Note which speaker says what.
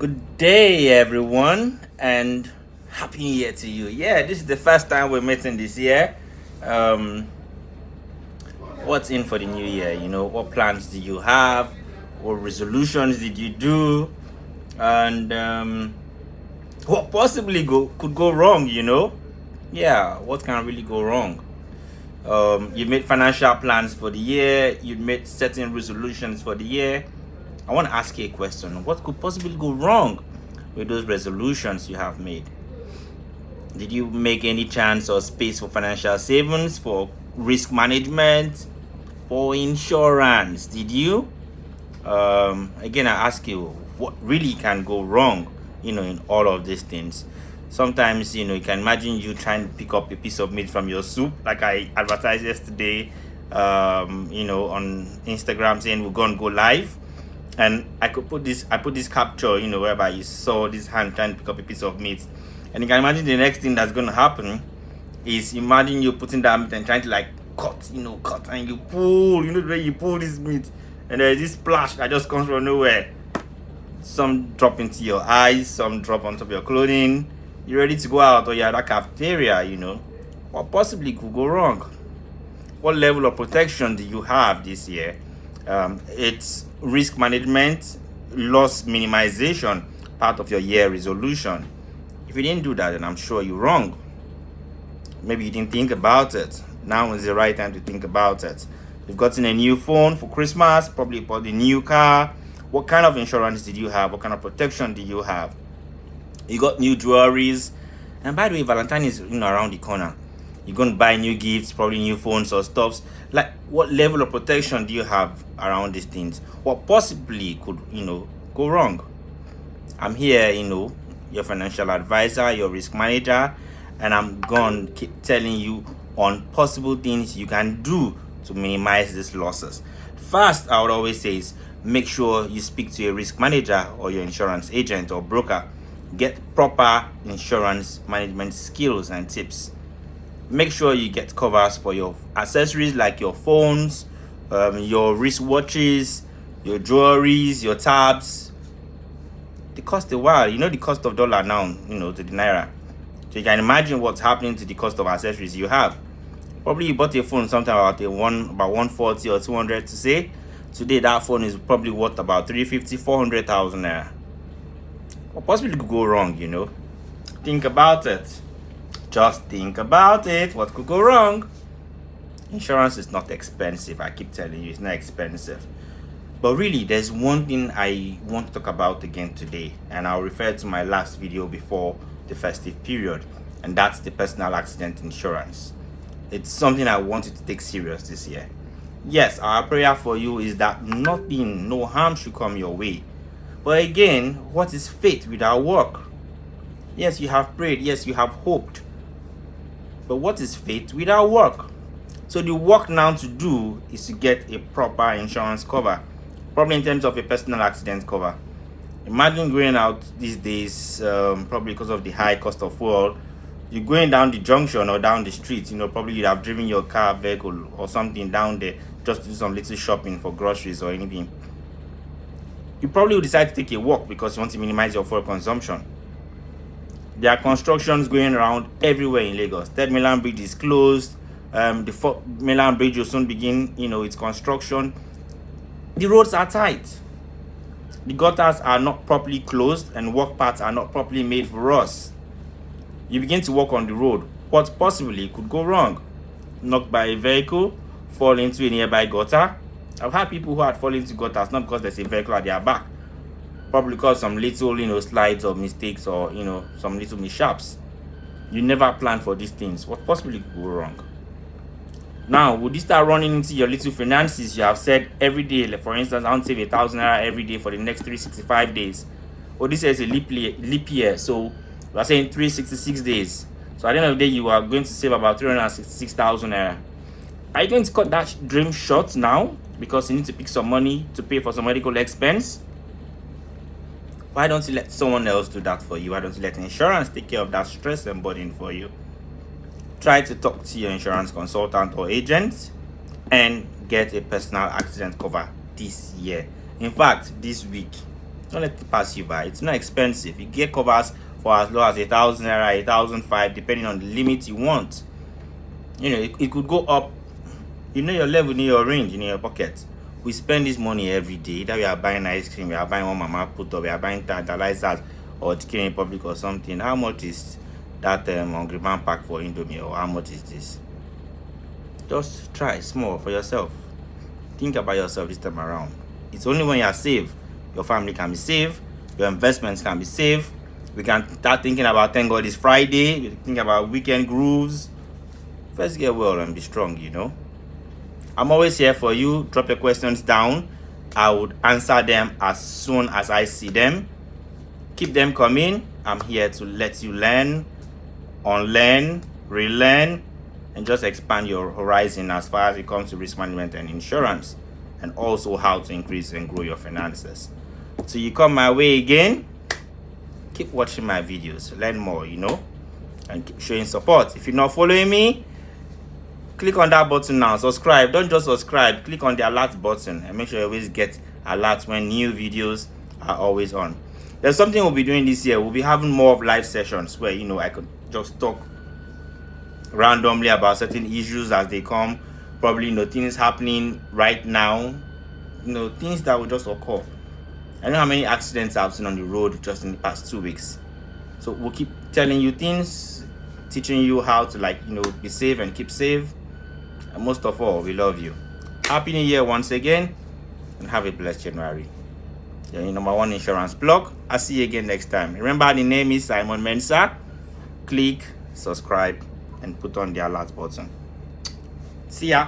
Speaker 1: Good day, everyone, and happy New Year to you. Yeah, this is the first time we're meeting this year. Um, what's in for the new year? What plans do you have? What resolutions did you do? And what possibly could go wrong? Yeah, what can really go wrong? You made financial plans for the year. You made certain resolutions for the year. I want to ask you a question. What could possibly go wrong with those resolutions you have made? Did you make any chance or space for financial savings, for risk management, for insurance? Did you? Again, I ask you, what really can go wrong, in all of these things? Sometimes, you can imagine you trying to pick up a piece of meat from your soup, like I advertised yesterday, on Instagram saying we're going to go live. And I put this capture, whereby you saw this hand trying to pick up a piece of meat. And you can imagine the next thing that's going to happen is imagine you putting that meat and trying to cut, and you pull, the way you pull this meat. And there's this splash that just comes from nowhere. Some drop into your eyes, some drop on top of your clothing. You're ready to go out or you're at that cafeteria, What possibly could go wrong? What level of protection do you have this year? It's risk management, loss minimization, part of your year resolution. If you didn't do that, then I'm sure you're wrong. Maybe you didn't think about it. Now is the right time to think about it. You've gotten a new phone for Christmas, probably bought a new car. What kind of insurance did you have? What kind of protection do you have? You got new jewelries. And by the way, Valentine is around the corner. You're going to buy new gifts, probably new phones or stuffs. What level of protection do you have around these things? What possibly could, go wrong? I'm here, your financial advisor, your risk manager, and I'm going to keep telling you on possible things you can do to minimize these losses. First, I would always say is make sure you speak to a risk manager or your insurance agent or broker. Get proper insurance management skills and tips. Make sure you get covers for your accessories like your phones, your wristwatches, your jewelries, your tabs. They cost a while. The cost of dollar now, to the naira. So you can imagine what's happening to the cost of accessories you have. Probably you bought a phone sometime about 140 or 200 to say. Today that phone is probably worth about 350, 400,000 naira. What possibly could go wrong, Think about it. Just think about it. What could go wrong? Insurance is not expensive. I keep telling you, it's not expensive. But really, there's one thing I want to talk about again today, and I'll refer to my last video before the festive period, and that's the personal accident insurance. It's something I want you to take serious this year. Yes, our prayer for you is that no harm should come your way. But again, what is faith without work? Yes, you have prayed. Yes, you have hoped. But what is faith without work? So the work now to do is to get a proper insurance cover, probably in terms of a personal accident cover. Imagine going out these days, probably because of the high cost of fuel, you're going down the junction or down the street, probably you'd have driven your car, vehicle or something down there just to do some little shopping for groceries or anything. You probably will decide to take a walk because you want to minimize your fuel consumption. There are constructions going around everywhere in Lagos. Third Mainland Bridge is closed. The Fourth Mainland Bridge will soon begin, its construction. The roads are tight. The gutters are not properly closed and walk paths are not properly made for us. You begin to walk on the road. What possibly could go wrong? Knocked by a vehicle, fall into a nearby gutter. I've had people who had fallen into gutters not because there's a vehicle at their back, probably because some little, slides or mistakes or, some little mishaps. You never plan for these things. What possibly could go wrong? Now, would you start running into your little finances? You have said every day, like for instance, I want to save 1,000 naira every day for the next 365 days. Well, this is a leap year, so we are saying 366 days. So at the end of the day, you are going to save about 366,000 naira. Are you going to cut that dream short now because you need to pick some money to pay for some medical expense? Why don't you let someone else do that for you? Why don't you let insurance take care of that stress and burden for you? Try to talk to your insurance consultant or agent and get a personal accident cover this year. In fact, this week. Don't let it pass you by. It's not expensive. You get covers for as low as 1,000 naira, 1,005, depending on the limit you want. You know, it could go up. You know your level, in your range, in your pocket. We spend this money every day. That we are buying ice cream, we are buying one mama put up, we are buying tantalizers or Chicken Republic or something. How much is that Hungry Man pack for Indomie, or how much is this? Just try small for yourself. Think about yourself this time around. It's only when you are safe, your family can be safe, your investments can be safe. We can start thinking about, thank God it's Friday. We think about weekend grooves. First get well and be strong, you know. I'm always here for you. Drop your questions down. I would answer them as soon as I see them. Keep them coming. I'm here to let you learn, unlearn, relearn, and just expand your horizon as far as it comes to risk management and insurance, and also how to increase and grow your finances. So you come my way again, keep watching my videos, learn more, you know, and keep showing support. If you're not following me, click on that button now. Subscribe. Don't just subscribe. Click on the alert button and make sure you always get alerts when new videos are always on. There's something we'll be doing this year. We'll be having more of live sessions where, you know, I could just talk randomly about certain issues as they come. Probably, you know, things happening right now, you know, things that will just occur. I know how many accidents I've seen on the road just in the past 2 weeks. So we'll keep telling you things, teaching you how to, like, you know, be safe and keep safe. And most of all, we love you. Happy New Year once again, and have a blessed January. You're your #1 insurance blog. I'll see you again next time. Remember, the name is Simon Mensah. Click, subscribe, and put on the alert button. See ya.